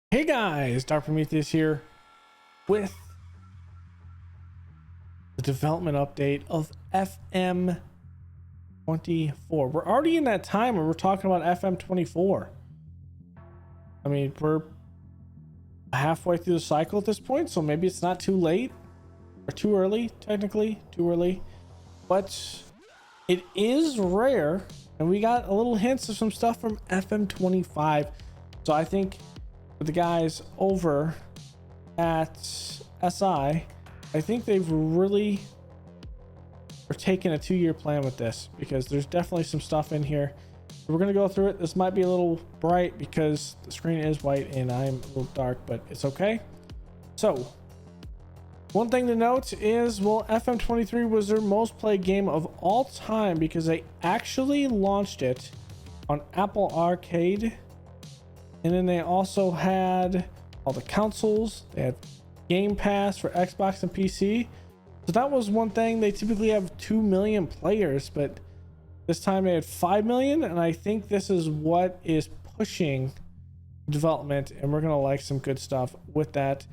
Hey guys, Dr. Prometheus here with the development update of FM25. We're already in that time where we're talking about FM24. I mean, we're halfway through the cycle at this point, so maybe it's not too late or too early, technically, too early. But it is rare, and we got a little hints of some stuff from FM25. So I think with the guys over at SI, I think they've really are taking a 2-year plan with this, because there's definitely some stuff in here. We're gonna go through it. This might be a little bright because the screen is white and I'm a little dark, but it's okay. So one thing to note is, well, FM23 was their most played game of all time because they actually launched it on Apple Arcade. And then they also had all the consoles. They had Game Pass for Xbox and PC. So that was one thing. They typically have 2 million players, but this time they had 5 million. And I think this is what is pushing development. And we're going to like some good stuff with that.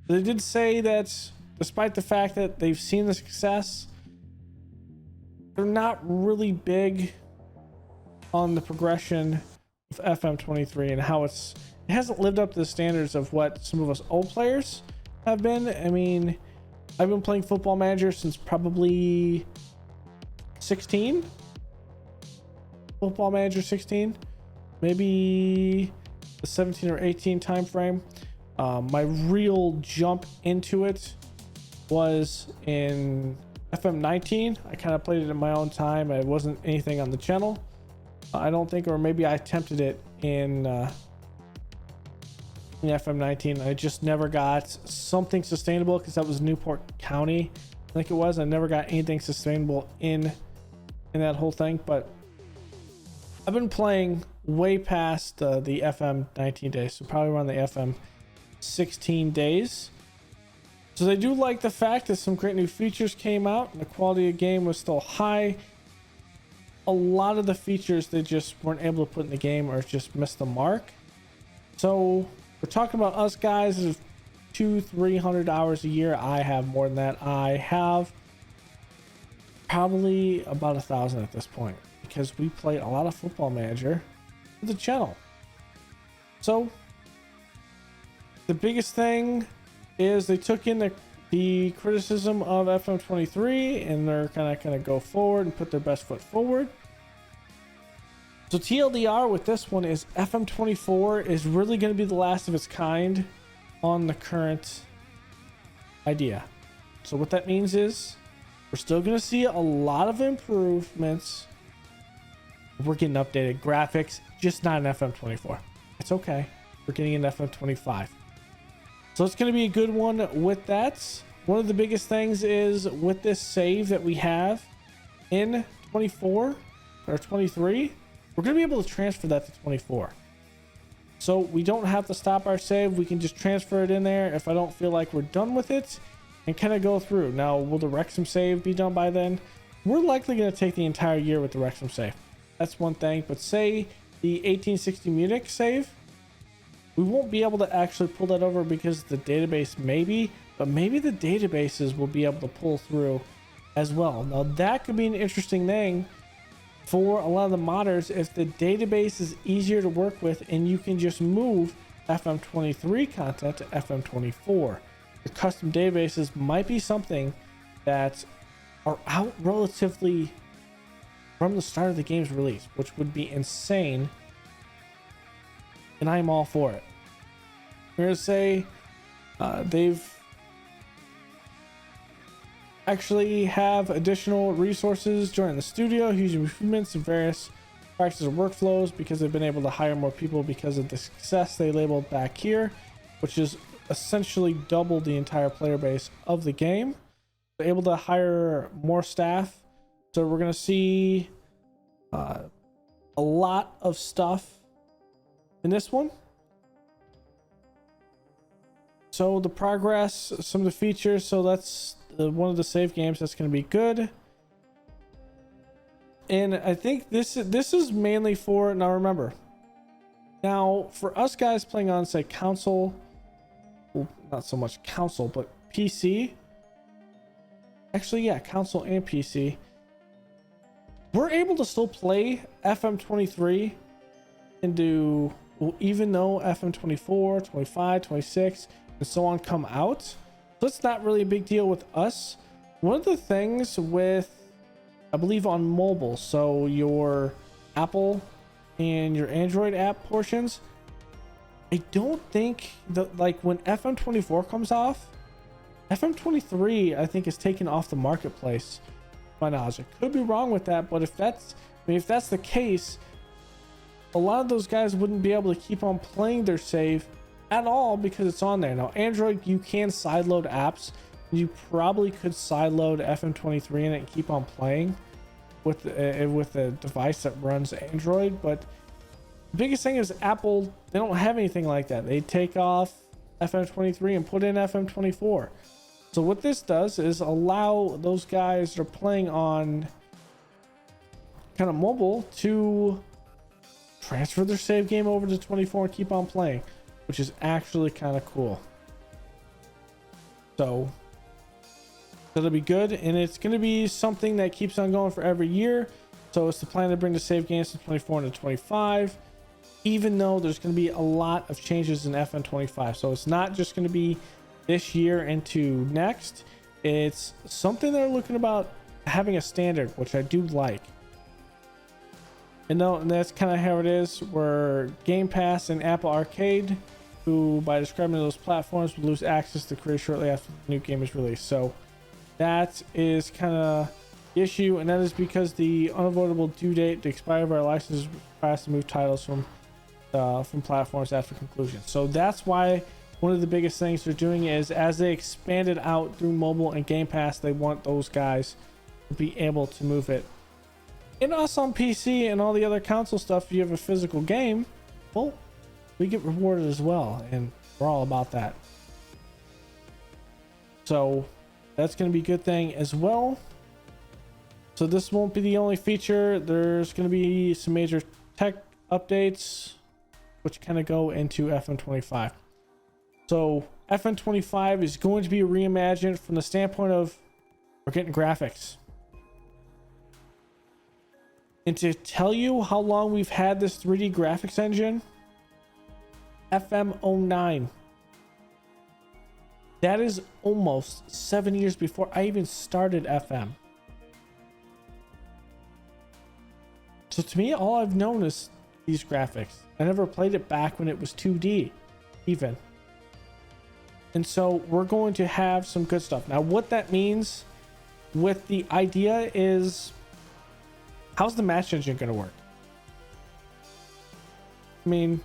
But they did say that despite the fact that they've seen the success, they're not really big on the progression of FM23 and how it hasn't lived up to the standards of what some of us old players have been. I mean, I've been playing Football Manager since probably 16. Football Manager 16, maybe the 17 or 18 time frame. My real jump into it was in FM19. I kind of played it in my own time. It wasn't anything on the channel, I don't think, or maybe I attempted it in FM19. I just never got something sustainable because that was Newport County, I think it was. I never got anything sustainable in that whole thing. But I've been playing way past the FM19 days, so probably around the FM16 days. So they do like the fact that some great new features came out and the quality of the game was still high. A lot of the features they just weren't able to put in the game or just missed the mark. So we're talking about us guys of 200-300 hours a year. I have more than that. I have probably about 1,000 at this point because we played a lot of Football Manager for the channel. So the biggest thing is they took in the criticism of FM23 and they're kind of going to go forward and put their best foot forward. So TLDR with this one is FM24 is really going to be the last of its kind on the current idea. So what that means is we're still going to see a lot of improvements. We're getting updated graphics, just not in FM24. It's okay. We're getting an FM25. So it's going to be a good one with that. One of the biggest things is with this save that we have in 24 or 23, we're going to be able to transfer that to 24. So we don't have to stop our save. We can just transfer it in there if I don't feel like we're done with it and kind of go through. Now, will the Wrexham save be done by then? We're likely going to take the entire year with the Wrexham save. That's one thing. But say the 1860 Munich save, we won't be able to actually pull that over because the database maybe, but maybe the databases will be able to pull through as well. Now that could be an interesting thing for a lot of the modders if the database is easier to work with and you can just move FM23 content to FM24. The custom databases might be something that are out relatively from the start of the game's release, which would be insane. And I'm all for it. We're going to say they've actually have additional resources during the studio, huge improvements in various practices and workflows because they've been able to hire more people because of the success they labeled back here, which is essentially double the entire player base of the game. They're able to hire more staff. So we're going to see a lot of stuff in this one. So the progress, some of the features, so that's one of the save games that's going to be good. And I think this is mainly for, now remember, Now, for us guys playing on, say, console, well, not so much console, but PC. Actually, yeah, console and PC. We're able to still play FM23 and do, well, even though FM24, 25, 26, and so on come out. So it's not really a big deal with us. One of the things with, I believe on mobile, so your Apple and your Android app portions, I don't think that, like, when FM24 comes off, FM23 I think is taken off the marketplace. My knowledge, I could be wrong with that, but if that's, I mean, if that's the case, a lot of those guys wouldn't be able to keep on playing their save at all because it's on there. Now Android, you can sideload apps. You probably could sideload FM23 in it and keep on playing with a device that runs Android, but the biggest thing is Apple, they don't have anything like that. They take off FM23 and put in FM24. So what this does is allow those guys that are playing on kind of mobile to transfer their save game over to 24 and keep on playing, which is actually kind of cool. So that'll be good, and it's going to be something that keeps on going for every year. So it's the plan to bring the save games from 24 into 25, even though there's going to be a lot of changes in FN25. So it's not just going to be this year into next. It's something they're looking about having a standard, which I do like. And that's kind of how it is, where Game Pass and Apple Arcade, who by describing those platforms will lose access to create shortly after the new game is released. So that is kind of the issue, and that is because the unavoidable due date, the expiry of our licenses, requires us to move titles from platforms after conclusion. So that's why one of the biggest things they're doing is, as they expand it out through mobile and Game Pass, they want those guys to be able to move it. And us on PC and all the other console stuff, if you have a physical game, well, we get rewarded as well, and we're all about that. So that's going to be a good thing as well. So this won't be the only feature. There's going to be some major tech updates which kind of go into FM25. So FM25 is going to be reimagined from the standpoint of we're getting graphics. And to tell you how long we've had this 3D graphics engine, FM09. That is almost 7 years before I even started FM. So to me, all I've known is these graphics. I never played it back when it was 2D even. And so we're going to have some good stuff. Now what that means with the idea is, how's the match engine going to work? I mean,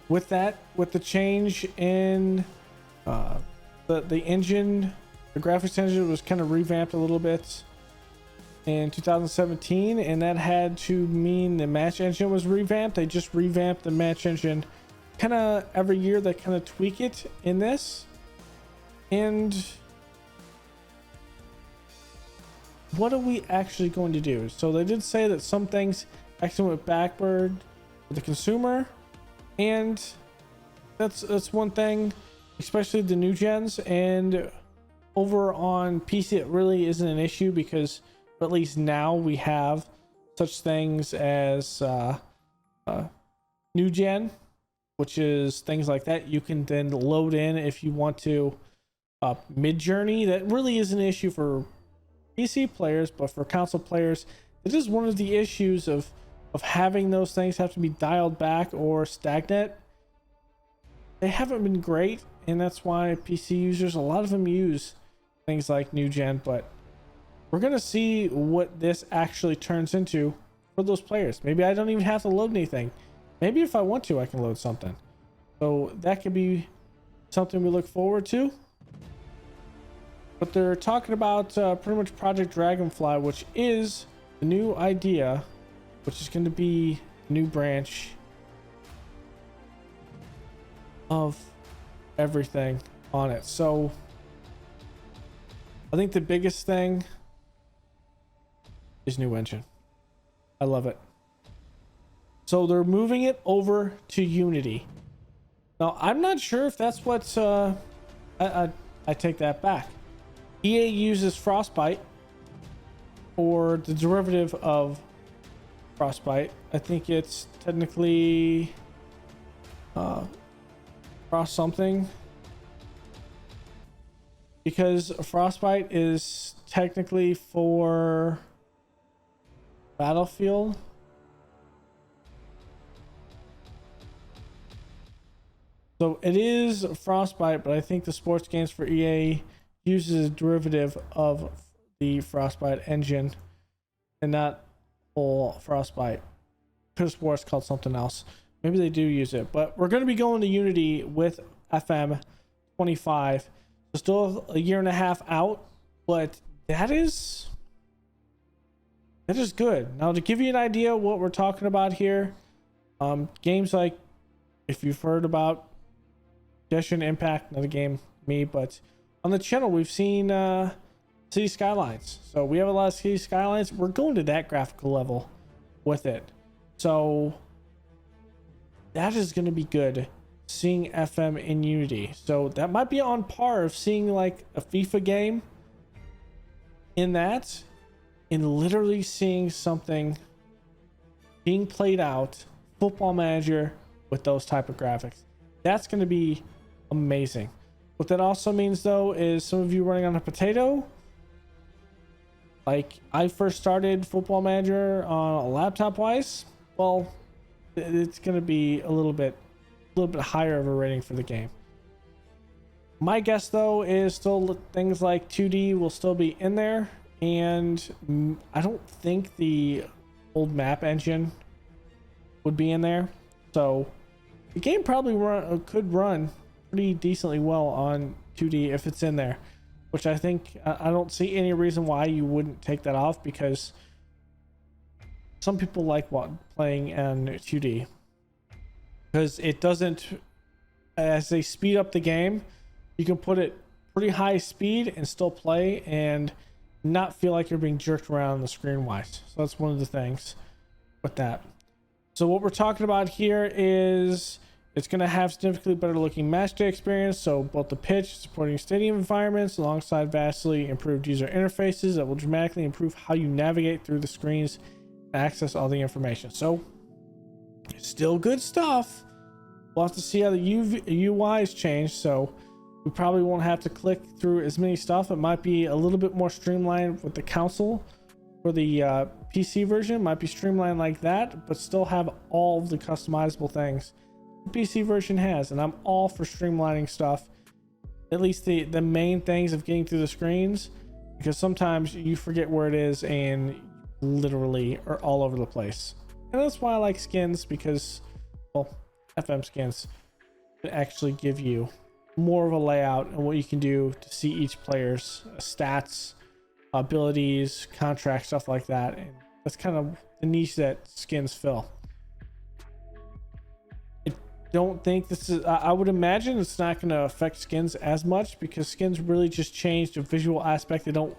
with that, with the change in the engine, the graphics engine was kind of revamped a little bit in 2017, and that had to mean the match engine was revamped. They just revamped the match engine kind of every year. They kind of tweak it in this. And what are we actually going to do? So they did say that some things actually went backward for the consumer, and that's one thing, especially the new gens. And over on PC it really isn't an issue, because at least now we have such things as new gen, which is things like that you can then load in if you want to. Mid journey, that really is an issue for PC players, but for console players, it is one of the issues of having those things have to be dialed back or stagnant. They haven't been great, and that's why PC users, a lot of them use things like new gen. But we're gonna see what this actually turns into for those players. Maybe I don't even have to load anything. Maybe if I want to, I can load something. So that could be something we look forward to. But they're talking about pretty much Project Dragonfly, which is the new idea, which is going to be a new branch of everything on it. So I think the biggest thing is new engine. I love it. So they're moving it over to Unity. Now, I'm not sure if that's what I take that back. EA uses Frostbite, or the derivative of Frostbite. I think it's technically Frost something, because Frostbite is technically for Battlefield. So it is Frostbite, but I think the sports games for EA uses a derivative of the Frostbite engine and not full Frostbite. Could have swore it's called something else. Maybe they do use it, but we're going to be going to Unity with FM25. So still a year and a half out, but that is good. Now, to give you an idea of what we're talking about here, games like, if you've heard about Genshin Impact, not a game me, but on the channel we've seen City Skylines. So we have a lot of City Skylines. We're going to that graphical level with it. So that is going to be good, seeing FM in Unity. So that might be on par of seeing like a FIFA game in that, and literally seeing something being played out, Football Manager with those type of graphics. That's going to be amazing. What that also means, though, is some of you running on a potato. Like, I first started Football Manager on a laptop wise. Well, it's going to be a little bit higher of a rating for the game. My guess, though, is still things like 2D will still be in there, and I don't think the old map engine would be in there. So the game probably could run pretty decently well on 2D if it's in there, which I think I don't see any reason why you wouldn't take that off, because some people like playing in 2D, because it doesn't, as they speed up the game, you can put it pretty high speed and still play and not feel like you're being jerked around the screen wise. So that's one of the things with that. So what we're talking about here is it's going to have significantly better looking match day experience. So both the pitch, supporting stadium environments, alongside vastly improved user interfaces that will dramatically improve how you navigate through the screens and access all the information. So still good stuff. We'll have to see how the UI is changed. So we probably won't have to click through as many stuff. It might be a little bit more streamlined with the console. For the PC version, might be streamlined like that, but still have all of the customizable things the PC version has. And I'm all for streamlining stuff, at least the main things of getting through the screens, because sometimes you forget where it is and literally are all over the place. And that's why I like skins, because, well, FM skins can actually give you more of a layout and what you can do to see each player's stats, abilities, contracts, stuff like that. And that's kind of the niche that skins fill. I don't think this is, I would imagine it's not going to affect skins as much, because skins really just change the visual aspect. They don't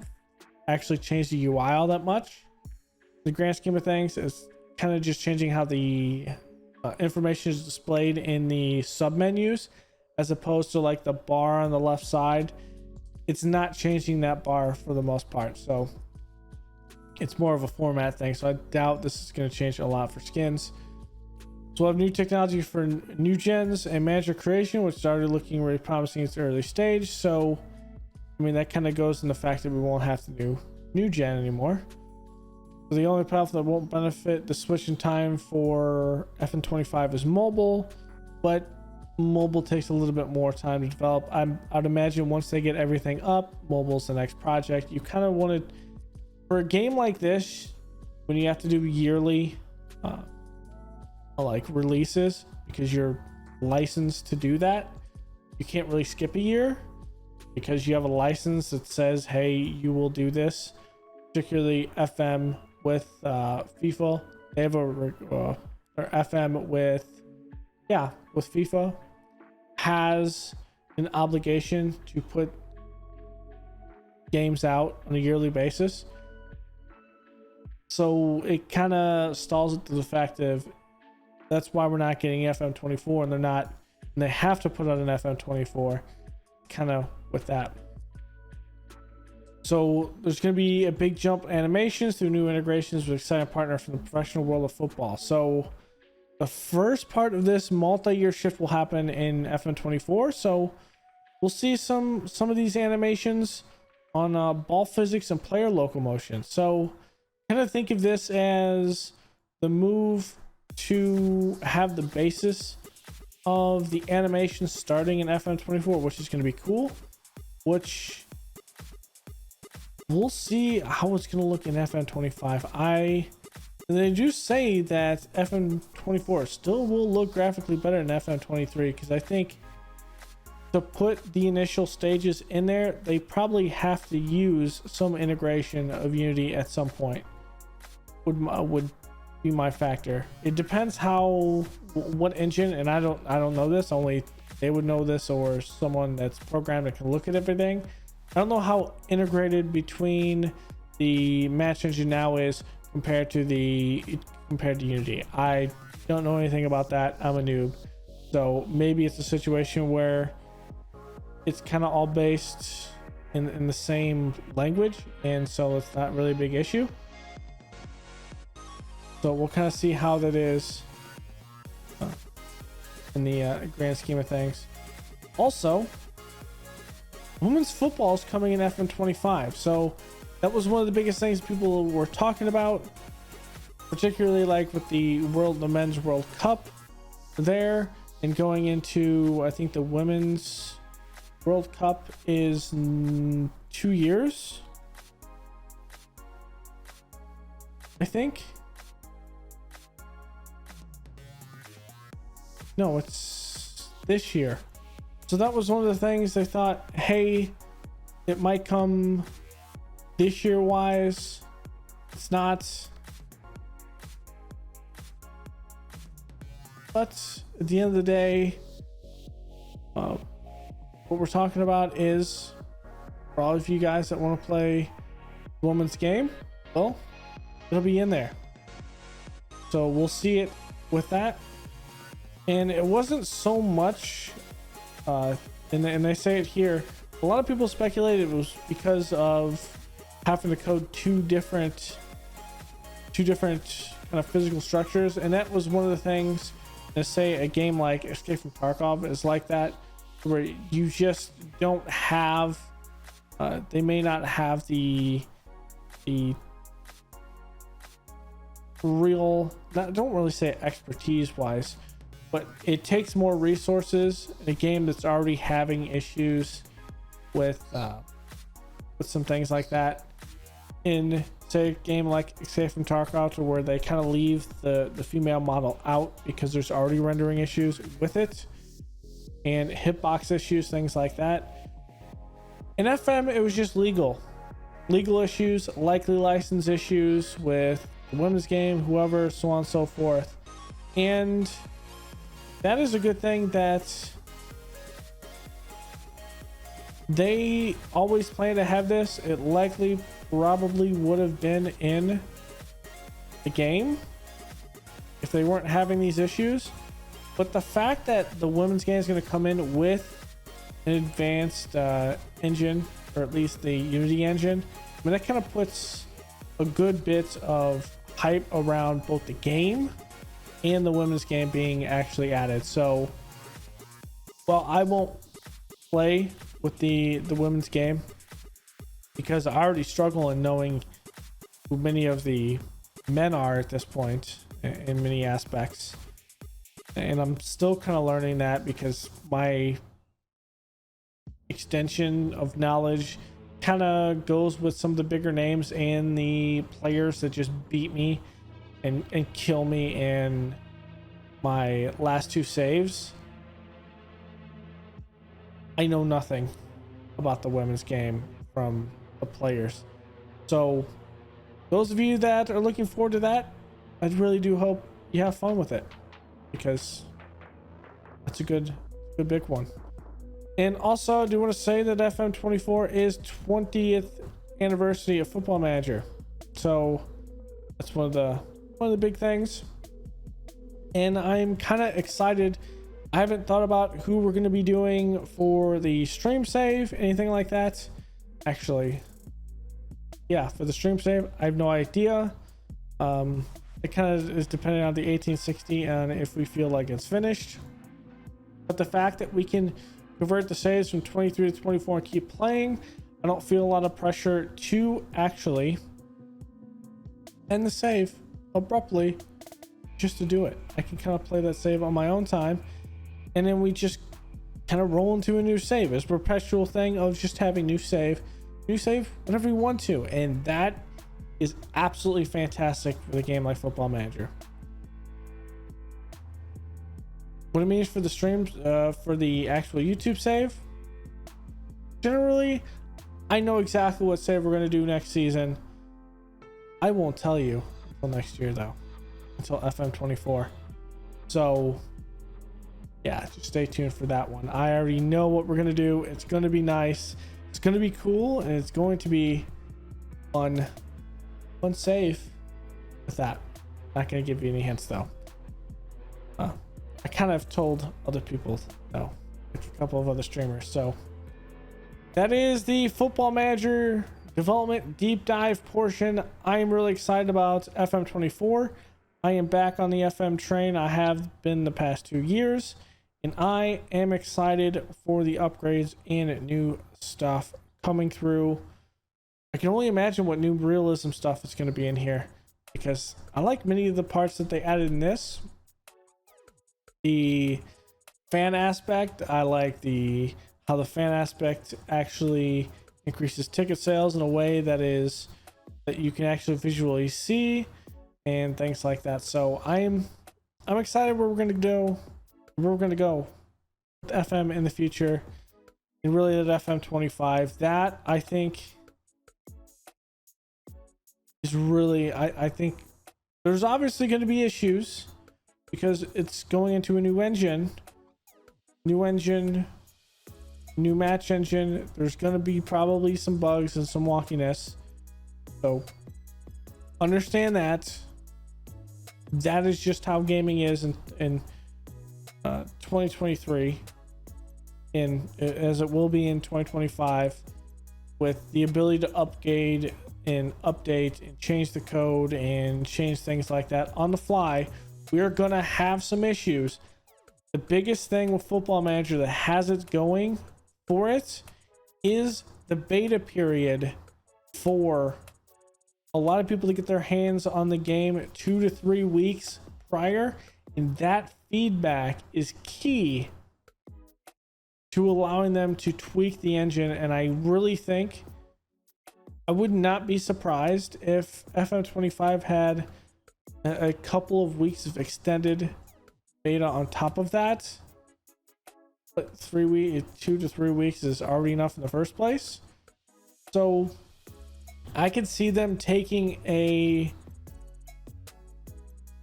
actually change the UI all that much. The grand scheme of things is kind of just changing how the information is displayed in the sub menus, as opposed to like the bar on the left side. It's not changing that bar for the most part, so it's more of a format thing. So I doubt this is going to change a lot for skins. So we'll have new technology for new gens and manager creation, which started looking really promising at its early stage. So I mean, that kind of goes in the fact that we won't have to do new gen anymore. So the only platform that won't benefit the switch in time for FM25 is mobile, but mobile takes a little bit more time to develop. I'd imagine once they get everything up, mobile's the next project. You kind of wanted, for a game like this, when you have to do yearly like releases, because you're licensed to do that, you can't really skip a year because you have a license that says, hey, you will do this. Particularly FM with FIFA, they have a or FM with FIFA has an obligation to put games out on a yearly basis. So it kind of stalls it to the fact of that's why we're not getting FM24, and they have to put out an FM24 kind of with that. So there's going to be a big jump in animations through new integrations with exciting partner from the professional world of football. So the first part of this multi-year shift will happen in FM24. So we'll see some of these animations on ball physics and player locomotion. So kind of think of this as the move to have the basis of the animation starting in FM24, which is going to be cool, which we'll see how it's going to look in FM25. They do say that FM24 still will look graphically better than FM23, because I think to put the initial stages in there, they probably have to use some integration of Unity at some point. Would be my factor. It depends what engine, and I don't know this, only they would know this, or someone that's programmed and can look at everything. I don't know how integrated between the match engine now is compared to Unity. I don't know anything about that. I'm a noob. So maybe it's a situation where it's kind of all based in the same language, and so it's not really a big issue. So we'll kind of see how that is in the grand scheme of things. Also, women's football is coming in FM25. So that was one of the biggest things people were talking about, particularly like with the Men's World Cup there, and going into, I think the Women's World Cup is 2 years, I think. No, it's this year. So that was one of the things they thought, hey, it might come this year wise. It's not. But at the end of the day, what we're talking about is, for all of you guys that want to play the women's game, well, it'll be in there. So we'll see it with that. And it wasn't so much, and they say it here, a lot of people speculated it was because of having to code two different kind of physical structures, and that was one of the things. To say a game like Escape from Tarkov is like that, where you just don't have, they may not have the real, don't really say expertise wise, but it takes more resources in a game that's already having issues with some things like that. In say a game like Escape from Tarkov, where they kind of leave the female model out because there's already rendering issues with it and hitbox issues, things like that. In FM, it was just legal issues, likely license issues with the women's game, whoever, so on and so forth. And that is a good thing that they always plan to have this. It likely probably would have been in the game if they weren't having these issues. But the fact that the women's game is going to come in with an advanced engine, or at least the Unity engine, I mean, that kind of puts a good bit of hype around both the game and the women's game being actually added. So, well, I won't play with the women's game because I already struggle in knowing who many of the men are at this point in many aspects, and I'm still kind of learning that because my extension of knowledge kind of goes with some of the bigger names and the players that just beat me and kill me in my last two saves. I know nothing about the women's game from the players. So those of you that are looking forward to that, I really do hope you have fun with it, because that's a good big one. And also I do want to say that FM24 is 20th anniversary of Football Manager. So that's one of the big things. and I'm kind of excited. I haven't thought about who we're going to be doing for the stream save, anything like that. Actually, yeah, for the stream save, I have no idea. It kind of is dependent on the 1860 and if we feel like it's finished. But the fact that we can convert the saves from 23 to 24 and keep playing, I don't feel a lot of pressure to actually end the save abruptly just to do it. I can kind of play that save on my own time, and then we just kind of roll into a new save. It's a perpetual thing of just having new save whenever you want to, and that is absolutely fantastic with a game like Football Manager. What it means for the streams, for the actual YouTube save, generally I know exactly what save we're going to do next season. I won't tell you until next year though, until FM24. So yeah, just stay tuned for that one. I already know what we're going to do. It's going to be nice, it's going to be cool, and it's going to be fun save with that. Not going to give you any hints though. I kind of told other people though, like a couple of other streamers. So that is the Football Manager development deep dive portion. I am really excited about FM24. I am back on the FM train. I have been the past 2 years, and I am excited for the upgrades and new stuff coming through. I can only imagine what new realism stuff is going to be in here, because I like many of the parts that they added in this. The fan aspect, I like how the fan aspect actually increases ticket sales in a way that you can actually visually see and things like that. So I'm excited where we're going to go with FM in the future, and really at FM25. That I think is really, I think there's obviously going to be issues because it's going into a new engine, new match engine. There's going to be probably some bugs and some wonkiness, so understand that is just how gaming is in 2023, and as it will be in 2025, with the ability to upgrade and update and change the code and change things like that on the fly. We are going to have some issues. The biggest thing with Football Manager that has it going for it is the beta period for a lot of people to get their hands on the game 2 to 3 weeks prior, and that feedback is key to allowing them to tweak the engine. And I really think I would not be surprised if FM25 had a couple of weeks of extended beta on top of that, but 2 to 3 weeks is already enough in the first place. So I could see them taking a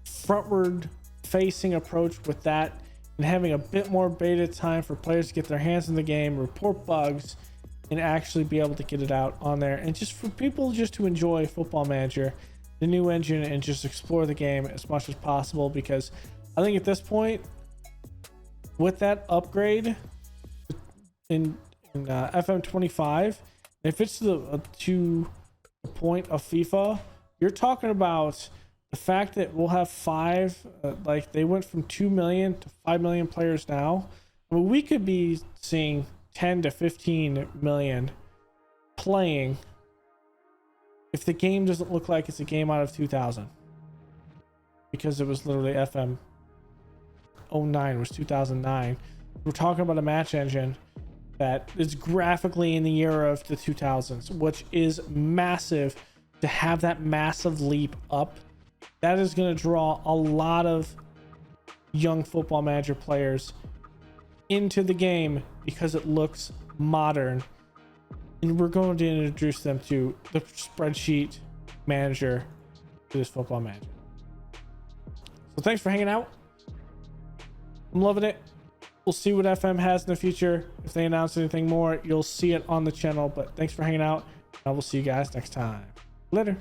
frontward facing approach with that and having a bit more beta time for players to get their hands in the game, report bugs, and actually be able to get it out on there, and just for people just to enjoy Football Manager, the new engine, and just explore the game as much as possible. Because I think at this point, with that upgrade in FM25, if it's to the point of FIFA, you're talking about the fact that we'll have like they went from 2 million to 5 million players now. I mean, we could be seeing 10 to 15 million playing if the game doesn't look like it's a game out of 2000, because it was literally FM 09 was 2009. We're talking about a match engine that is graphically in the era of the 2000s, which is massive. To have that massive leap up, that is going to draw a lot of young Football Manager players into the game because it looks modern, and we're going to introduce them to the spreadsheet manager to this Football Manager. So thanks for hanging out. I'm loving it. We'll see what FM has in the future. If they announce anything more, you'll see it on the channel. But thanks for hanging out, and I will see you guys next time. Later.